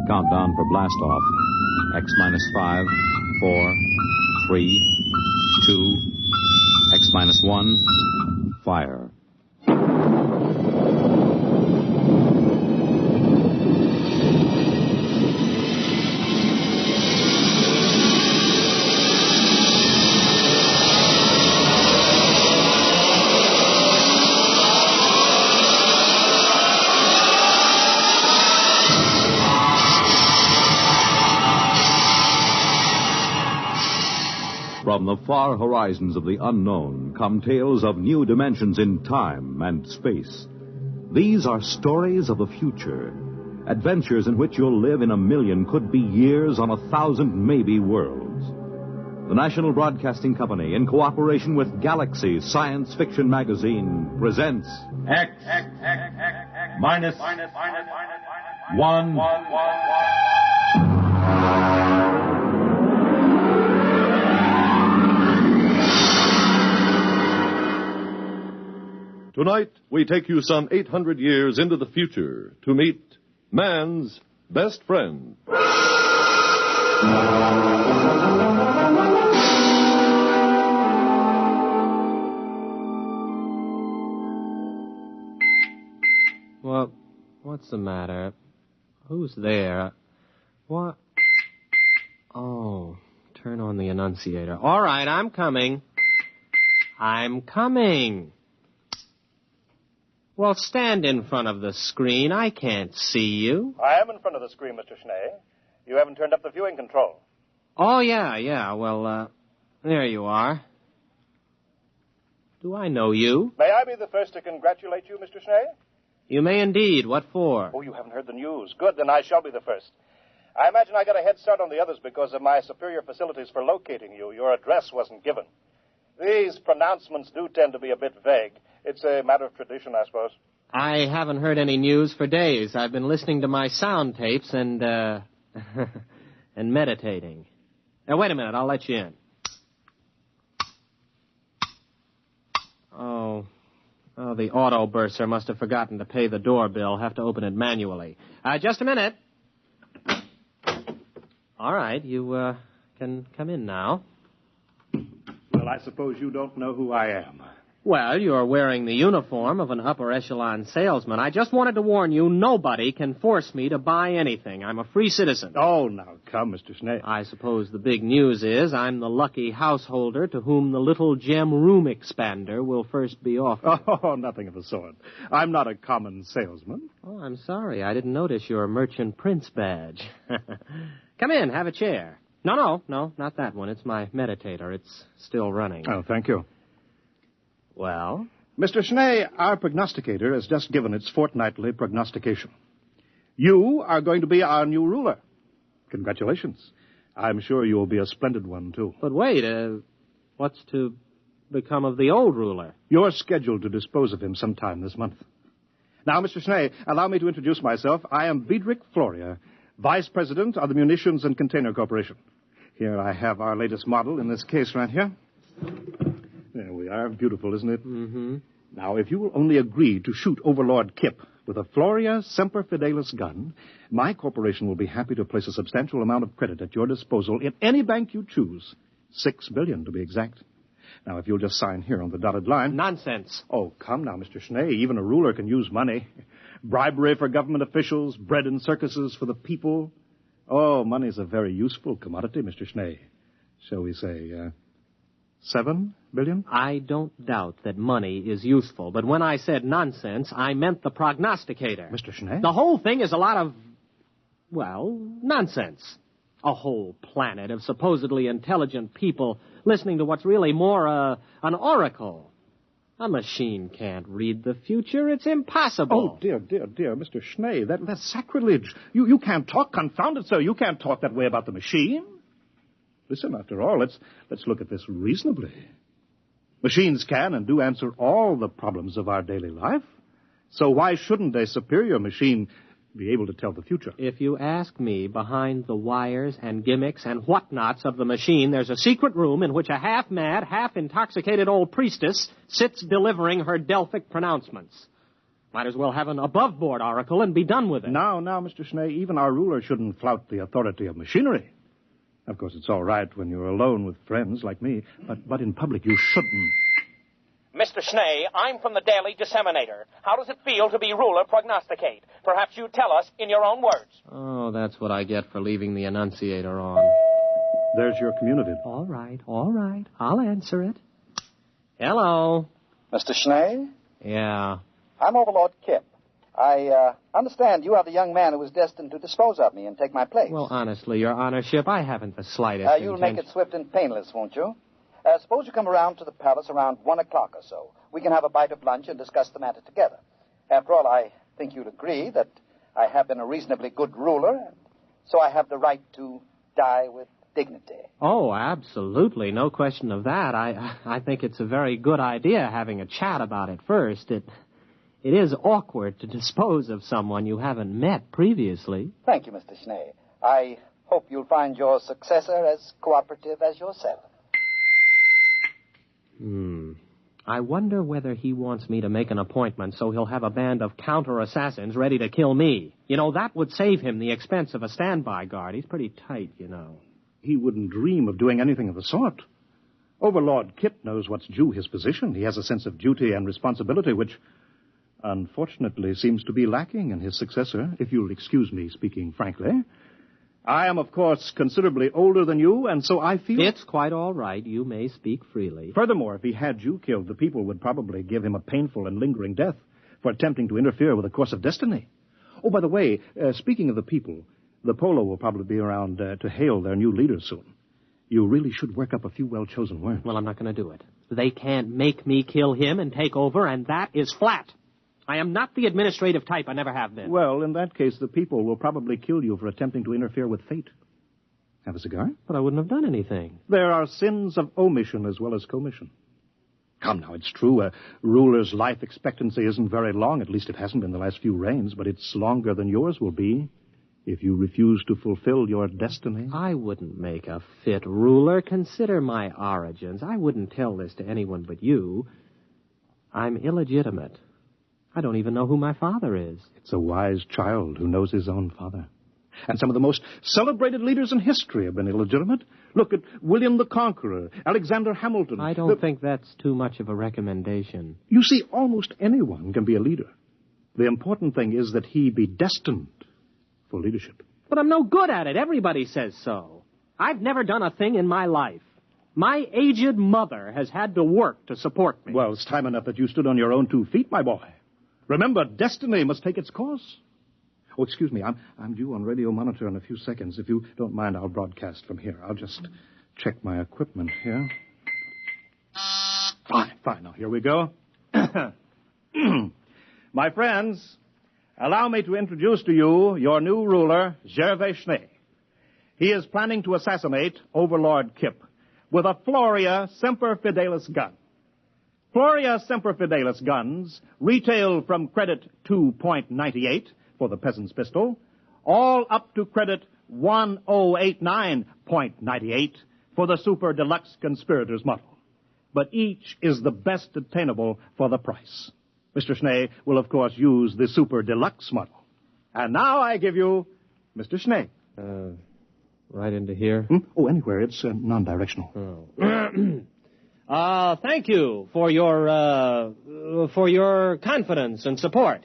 Countdown for blast off. X minus 5, 4, 3, 2, X minus 1, fire. From the far horizons of the unknown come tales of new dimensions in time and space. These are stories of the future, adventures in which you'll live in a million, could be years, on 1,000 maybe worlds. The National Broadcasting Company, in cooperation with Galaxy Science Fiction Magazine, presents X minus 1. Tonight, we take you some 800 years into the future to meet man's best friend. Well, what's the matter? Who's there? What? Oh, turn on the annunciator. All right, I'm coming. I'm coming. Well, stand in front of the screen. I can't see you. I am in front of the screen, Mr. Schnee. You haven't turned up the viewing control. Oh, yeah. Well, there you are. Do I know you? May I be the first to congratulate you, Mr. Schnee? You may indeed. What for? Oh, you haven't heard the news. Good, then I shall be the first. I imagine I got a head start on the others because of my superior facilities for locating you. Your address wasn't given. These pronouncements do tend to be a bit vague. It's a matter of tradition, I suppose. I haven't heard any news for days. I've been listening to my sound tapes and and meditating. Now, wait a minute. I'll let you in. Oh, the auto bursar must have forgotten to pay the doorbell. Have to open it manually. Just a minute. All right, you can come in now. Well, I suppose you don't know who I am. Well, you're wearing the uniform of an upper echelon salesman. I just wanted to warn you, nobody can force me to buy anything. I'm a free citizen. Oh, now, come, Mr. Schnee. I suppose the big news is I'm the lucky householder to whom the little gem room expander will first be offered. Oh, nothing of the sort. I'm not a common salesman. Oh, I'm sorry. I didn't notice your merchant prince badge. Come in, have a chair. No, not that one. It's my meditator. It's still running. Oh, thank you. Well? Mr. Schnee, our prognosticator has just given its fortnightly prognostication. You are going to be our new ruler. Congratulations. I'm sure you will be a splendid one, too. But wait, what's to become of the old ruler? You're scheduled to dispose of him sometime this month. Now, Mr. Schnee, allow me to introduce myself. I am Diedrich Floria, Vice President of the Munitions and Container Corporation. Here I have our latest model in this case right here. There we are. Beautiful, isn't it? Mm-hmm. Now, if you will only agree to shoot Overlord Kip with a Floria Semper Fidelis gun, my corporation will be happy to place a substantial amount of credit at your disposal in any bank you choose. $6 billion, to be exact. Now, if you'll just sign here on the dotted line... Nonsense. Oh, come now, Mr. Schnee. Even a ruler can use money. Bribery for government officials, bread and circuses for the people. Oh, money's a very useful commodity, Mr. Schnee. Shall we say, $7 billion? I don't doubt that money is useful, but when I said nonsense, I meant the prognosticator. Mr. Schnee? The whole thing is a lot of, well, nonsense. A whole planet of supposedly intelligent people listening to what's really more an oracle. A machine can't read the future. It's impossible. Oh, dear, Mr. Schnee, that's sacrilege. You can't talk, confound it, sir. You can't talk that way about the machine. Listen, after all, let's look at this reasonably. Machines can and do answer all the problems of our daily life. So why shouldn't a superior machine be able to tell the future? If you ask me, behind the wires and gimmicks and whatnots of the machine, there's a secret room in which a half-mad, half-intoxicated old priestess sits delivering her Delphic pronouncements. Might as well have an above-board oracle and be done with it. Now, Mr. Schnee, even our ruler shouldn't flout the authority of machinery. Of course, it's all right when you're alone with friends like me, but in public you shouldn't. Mr. Schnee, I'm from the Daily Disseminator. How does it feel to be ruler prognosticate? Perhaps you tell us in your own words. Oh, that's what I get for leaving the annunciator on. There's your communitive. All right. I'll answer it. Hello. Mr. Schnee? Yeah. I'm Overlord Kip. I understand you are the young man who was destined to dispose of me and take my place. Well, honestly, Your Honorship, I haven't the slightest You'll make it swift and painless, won't you? Suppose you come around to the palace around 1 o'clock or so. We can have a bite of lunch and discuss the matter together. After all, I think you'd agree that I have been a reasonably good ruler, so I have the right to die with dignity. Oh, absolutely. No question of that. I think it's a very good idea having a chat about it first. It is awkward to dispose of someone you haven't met previously. Thank you, Mr. Schnee. I hope you'll find your successor as cooperative as yourself. I wonder whether he wants me to make an appointment so he'll have a band of counter-assassins ready to kill me. You know, that would save him the expense of a standby guard. He's pretty tight, you know. He wouldn't dream of doing anything of the sort. Overlord Kip knows what's due his position. He has a sense of duty and responsibility, which, unfortunately, seems to be lacking in his successor, if you'll excuse me speaking frankly. I am, of course, considerably older than you, and so I feel... It's quite all right. You may speak freely. Furthermore, if he had you killed, the people would probably give him a painful and lingering death for attempting to interfere with the course of destiny. Oh, by the way, speaking of the people, the Polo will probably be around to hail their new leader soon. You really should work up a few well-chosen words. Well, I'm not going to do it. They can't make me kill him and take over, and that is flat. I am not the administrative type. I never have been. Well, in that case, the people will probably kill you for attempting to interfere with fate. Have a cigar? But I wouldn't have done anything. There are sins of omission as well as commission. Come now, it's true. A ruler's life expectancy isn't very long. At least it hasn't been the last few reigns, but it's longer than yours will be if you refuse to fulfill your destiny. I wouldn't make a fit ruler. Consider my origins. I wouldn't tell this to anyone but you. I'm illegitimate. I don't even know who my father is. It's a wise child who knows his own father. And some of the most celebrated leaders in history have been illegitimate. Look at William the Conqueror, Alexander Hamilton. I don't think that's too much of a recommendation. You see, almost anyone can be a leader. The important thing is that he be destined for leadership. But I'm no good at it. Everybody says so. I've never done a thing in my life. My aged mother has had to work to support me. Well, it's time enough that you stood on your own 2 feet, my boy. Remember, destiny must take its course. Oh, excuse me, I'm due on radio monitor in a few seconds. If you don't mind, I'll broadcast from here. I'll just check my equipment here. Fine. Now, here we go. My friends, allow me to introduce to you your new ruler, Gervais Schnee. He is planning to assassinate Overlord Kip with a Floria Semper Fidelis gun. Floria Semper Fidelis guns retail from credit 2.98 for the peasant's pistol, all up to credit 1089.98 for the super deluxe conspirator's model. But each is the best attainable for the price. Mr. Schnee will, of course, use the super deluxe model. And now I give you Mr. Schnee. Right into here? Oh, anywhere. It's non-directional. Oh. Thank you for your confidence and support.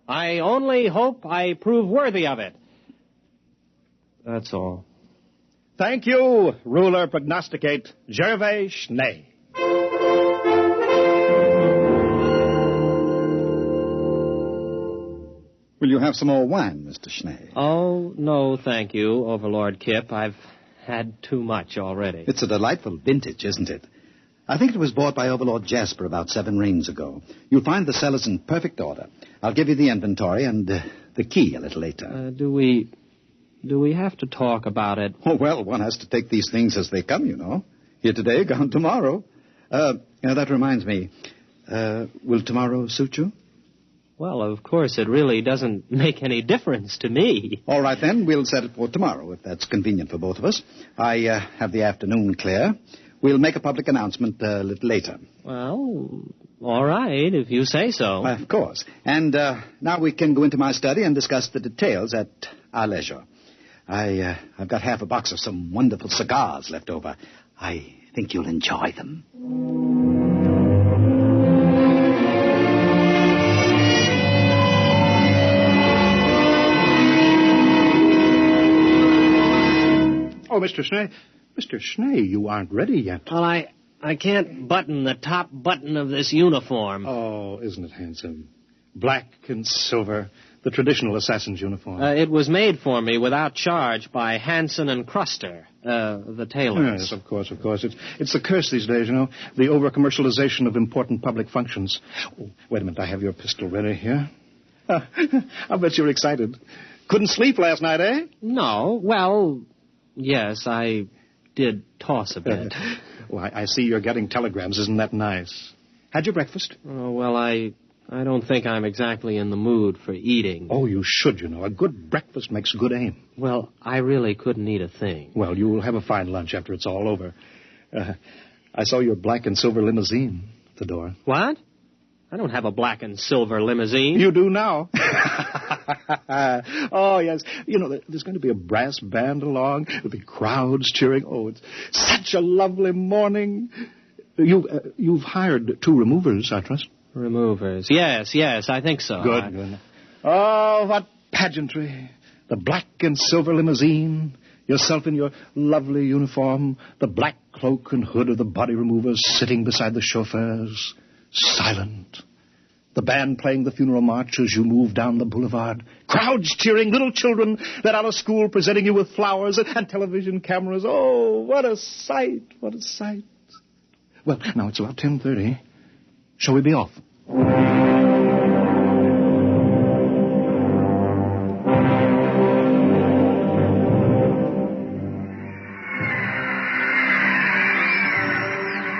I only hope I prove worthy of it. That's all. Thank you, ruler prognosticate Gervais Schnee. Will you have some more wine, Mr. Schnee? Oh, no, thank you, Overlord Kip. I've had too much already. It's a delightful vintage, isn't it? I think it was bought by Overlord Jasper about 7 reigns ago. You'll find the cellars in perfect order. I'll give you the inventory and the key a little later. Do we have to talk about it? Oh, well, one has to take these things as they come, you know. Here today, gone tomorrow. That reminds me. Will tomorrow suit you? Well, of course, it really doesn't make any difference to me. All right, then. We'll set it for tomorrow, if that's convenient for both of us. I have the afternoon clear. We'll make a public announcement a little later. Well, all right, if you say so. Of course. And now we can go into my study and discuss the details at our leisure. I've got half a box of some wonderful cigars left over. I think you'll enjoy them. Oh, Mr. Schnee. Mr. Schnee, you aren't ready yet. Well, I can't button the top button of this uniform. Oh, isn't it handsome? Black and silver, the traditional assassin's uniform. It was made for me without charge by Hansen and Kruster, the tailors. Yes, of course. It's the curse these days, you know, the over-commercialization of important public functions. Oh, wait a minute, I have your pistol ready here. I bet you're excited. Couldn't sleep last night, eh? No, well, yes, I did toss a bit. Well, I see you're getting telegrams. Isn't that nice? Had your breakfast? Oh, well, I don't think I'm exactly in the mood for eating. Oh, you should, you know. A good breakfast makes good aim. Well, I really couldn't eat a thing. Well, you will have a fine lunch after it's all over. I saw your black and silver limousine at the door. What? I don't have a black and silver limousine. You do now. Oh, yes. You know, there's going to be a brass band along. There'll be crowds cheering. Oh, it's such a lovely morning. You've hired 2 removers, I trust. Removers. Yes, I think so. Good. Oh, what pageantry. The black and silver limousine, yourself in your lovely uniform, the black cloak and hood of the body removers sitting beside the chauffeurs, silent. The band playing the funeral march as you move down the boulevard. Crowds cheering, little children let out of school presenting you with flowers and television cameras. Oh, what a sight, what a sight. Well, now it's about 10:30. Shall we be off?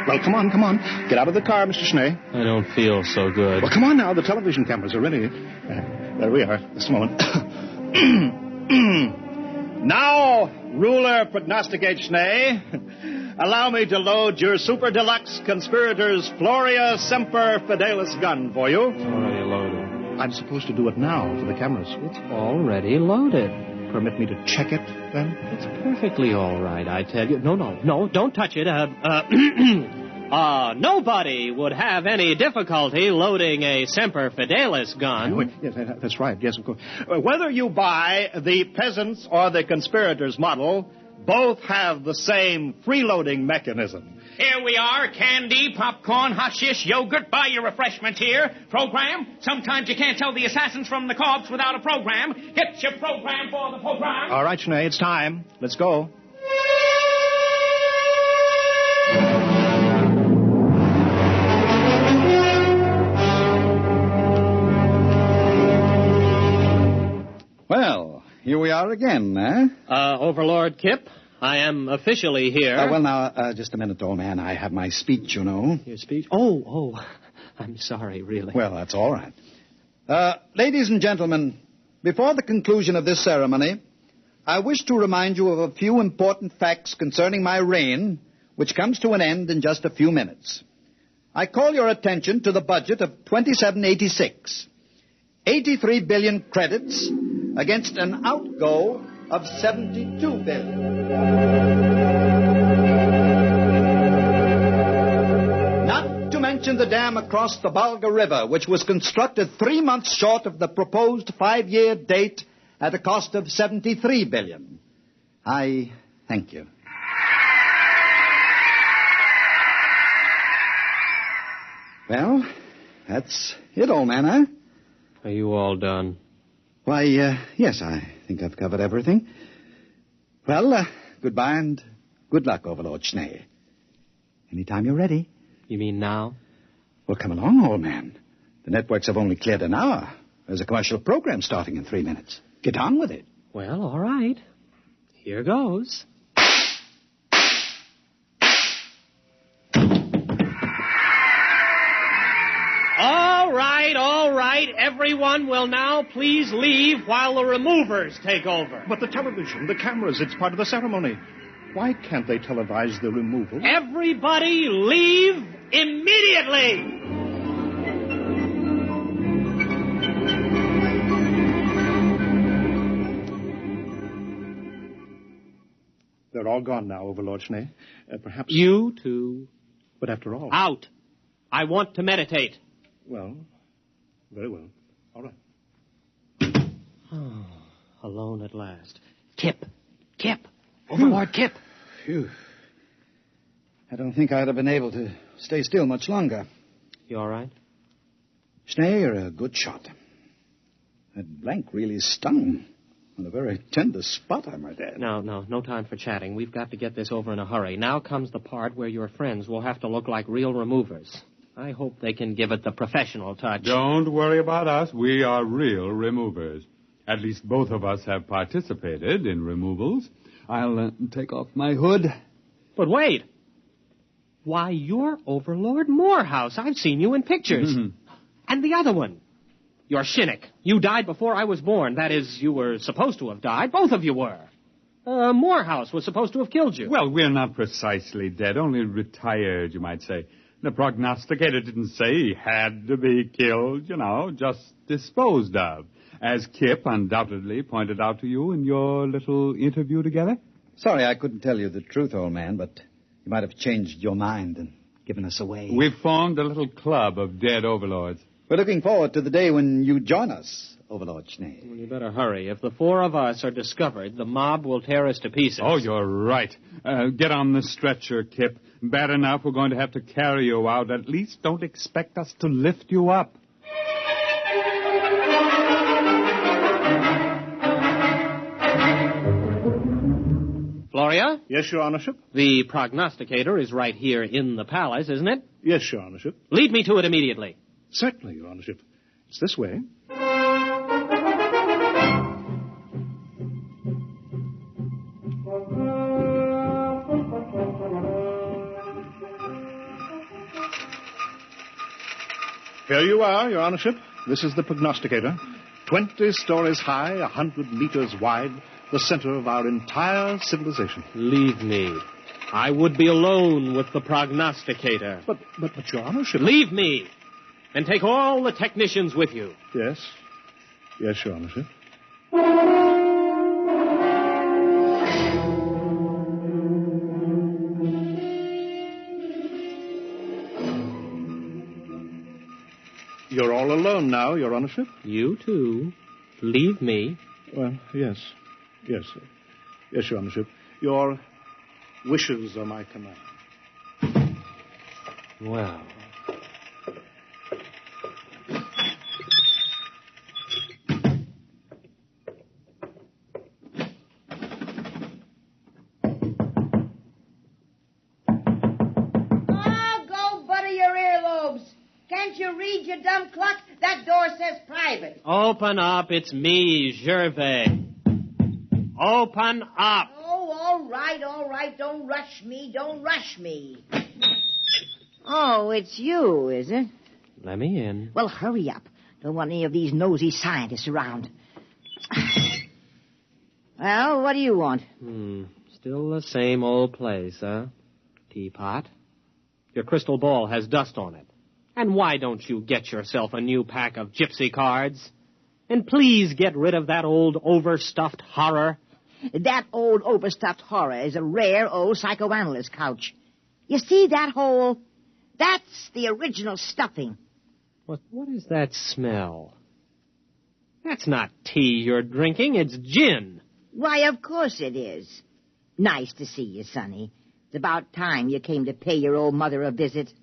Well, come on. Get out of the car, Mr. Schnee. I don't feel so good. Well, come on now. The television cameras are ready. There we are. Just a moment. Now, ruler prognosticate Schnee, allow me to load your super deluxe conspirators Floria Semper Fidelis gun for you. It's already loaded. I'm supposed to do it now for the cameras. It's already loaded. Permit me to check it, then? It's perfectly all right, I tell you. No, don't touch it. Nobody would have any difficulty loading a Semper Fidelis gun. Yes, that's right. Yes, of course. Whether you buy the peasants or the conspirators model, both have the same freeloading mechanism. Here we are, candy, popcorn, hot shish, yogurt. Buy your refreshment here. Program. Sometimes you can't tell the assassins from the corpse without a program. Get your program for the program. All right, Schnee, it's time. Let's go. Well, here we are again, eh? Overlord Kip, I am officially here. Well, now, just a minute, old man. I have my speech, you know. Your speech? Oh, I'm sorry, really. Well, that's all right. Ladies and gentlemen, before the conclusion of this ceremony, I wish to remind you of a few important facts concerning my reign, which comes to an end in just a few minutes. I call your attention to the budget of 2786. 83 billion credits against an outgo of 72 billion. Not to mention the dam across the Volga River, which was constructed 3 months short of the proposed 5-year date at a cost of 73 billion. I thank you. Well, that's it, old man, huh? Are you all done? Why, yes, I think I've covered everything. Well, goodbye and good luck, Overlord Schnee. Anytime you're ready. You mean now? Well, come along, old man. The networks have only cleared an hour. There's a commercial program starting in 3 minutes. Get on with it. Well, all right. Here goes. All right. Everyone will now please leave while the removers take over. But the television, the cameras, it's part of the ceremony. Why can't they televise the removal? Everybody leave immediately! We're all gone now, Overlord Schnee. Perhaps... You too. But after all... Out. I want to meditate. Well, very well. All right. Oh, alone at last. Kip. Overlord Kip. Phew. I don't think I'd have been able to stay still much longer. You all right? Schnee, you're a good shot. That blank really stung on a very tender spot, I might add. No time for chatting. We've got to get this over in a hurry. Now comes the part where your friends will have to look like real removers. I hope they can give it the professional touch. Don't worry about us. We are real removers. At least both of us have participated in removals. I'll take off my hood. But wait. Why, you're Overlord Morehouse. I've seen you in pictures. Mm-hmm. And the other one. You're Shinnick. You died before I was born. That is, you were supposed to have died. Both of you were. Morehouse was supposed to have killed you. Well, we're not precisely dead, only retired, you might say. The prognosticator didn't say he had to be killed, just disposed of, as Kip undoubtedly pointed out to you in your little interview together. Sorry I couldn't tell you the truth, old man, but you might have changed your mind and given us away. We've formed a little club of dead overlords. We're looking forward to the day when you join us, Overlord Schnee. Well, you better hurry. If the four of us are discovered, the mob will tear us to pieces. Oh, you're right. Get on the stretcher, Kip. Bad enough we're going to have to carry you out. At least don't expect us to lift you up. Floria? Yes, Your Honorship? The prognosticator is right here in the palace, isn't it? Yes, Your Honorship. Lead me to it immediately. Certainly, Your Honorship. It's this way. Here you are, Your Honorship. This is the prognosticator. 20 stories high, 100 meters wide, the center of our entire civilization. Leave me. I would be alone with the prognosticator. But Your Honorship... Leave me, and take all the technicians with you. Yes. Yes, Your Honorship. You're all alone now, Your Honorship? You too. Leave me. Well, yes. Yes, Your Honorship. Your wishes are my command. Well... Read your dumb clock. That door says private. Open up. It's me, Gervais. Open up. Oh, all right. Don't rush me. Oh, it's you, is it? Let me in. Well, hurry up. Don't want any of these nosy scientists around. Well, what do you want? Still the same old place, huh? Teapot. Your crystal ball has dust on it. And why don't you get yourself a new pack of gypsy cards? And please get rid of that old overstuffed horror. That old overstuffed horror is a rare old psychoanalyst couch. You see that hole? That's the original stuffing. What is that smell? That's not tea you're drinking, it's gin. Why, of course it is. Nice to see you, Sonny. It's about time you came to pay your old mother a visit.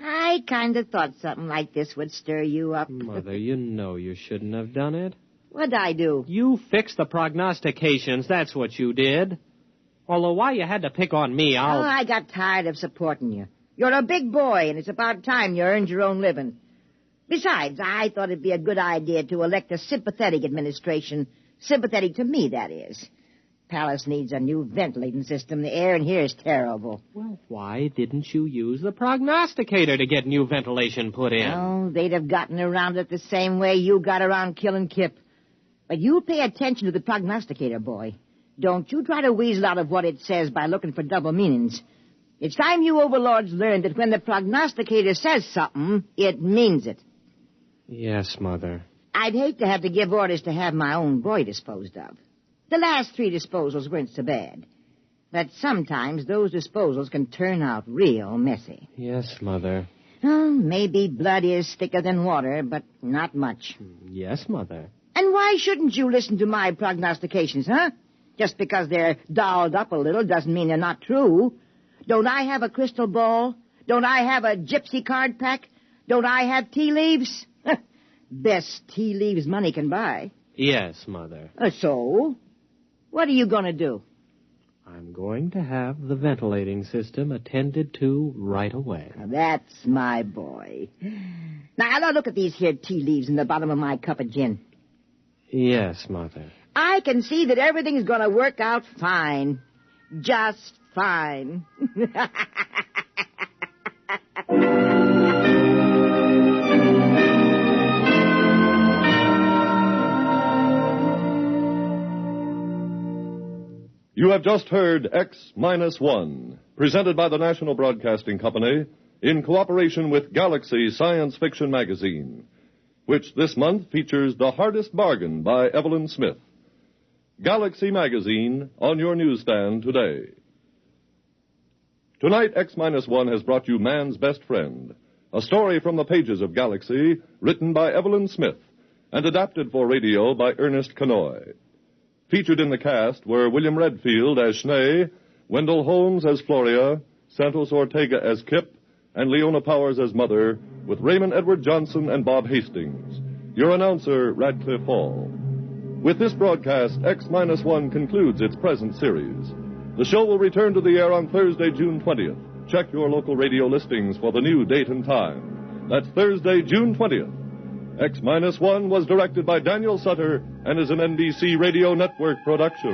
I kind of thought something like this would stir you up. Mother, you know you shouldn't have done it. What'd I do? You fixed the prognostications, that's what you did. Although why you had to pick on me, I got tired of supporting you. You're a big boy, and it's about time you earned your own living. Besides, I thought it'd be a good idea to elect a sympathetic administration. Sympathetic to me, that is. Palace needs a new ventilating system. The air in here is terrible. Well, why didn't you use the prognosticator to get new ventilation put in? Oh, they'd have gotten around it the same way you got around killing Kip. But you pay attention to the prognosticator, boy. Don't you try to weasel out of what it says by looking for double meanings. It's time you overlords learned that when the prognosticator says something, it means it. Yes, Mother. I'd hate to have to give orders to have my own boy disposed of. The last 3 disposals weren't so bad. But sometimes those disposals can turn out real messy. Yes, Mother. Oh, maybe blood is thicker than water, but not much. Yes, Mother. And why shouldn't you listen to my prognostications, huh? Just because they're dolled up a little doesn't mean they're not true. Don't I have a crystal ball? Don't I have a gypsy card pack? Don't I have tea leaves? Best tea leaves money can buy. Yes, Mother. So? What are you going to do? I'm going to have the ventilating system attended to right away. Now, that's my boy. Now, look at these here tea leaves in the bottom of my cup of gin. Yes, Mother. I can see that everything's going to work out fine. Just fine. You have just heard X-1, presented by the National Broadcasting Company in cooperation with Galaxy Science Fiction Magazine, which this month features The Hardest Bargain by Evelyn Smith. Galaxy Magazine on your newsstand today. Tonight, X-1 has brought you Man's Best Friend, a story from the pages of Galaxy, written by Evelyn Smith and adapted for radio by Ernest Kanoy. Featured in the cast were William Redfield as Schnee, Wendell Holmes as Floria, Santos Ortega as Kip, and Leona Powers as Mother, with Raymond Edward Johnson and Bob Hastings. Your announcer, Radcliffe Hall. With this broadcast, X-1 concludes its present series. The show will return to the air on Thursday, June 20th. Check your local radio listings for the new date and time. That's Thursday, June 20th. X-1 was directed by Daniel Sutter and is an NBC Radio Network production.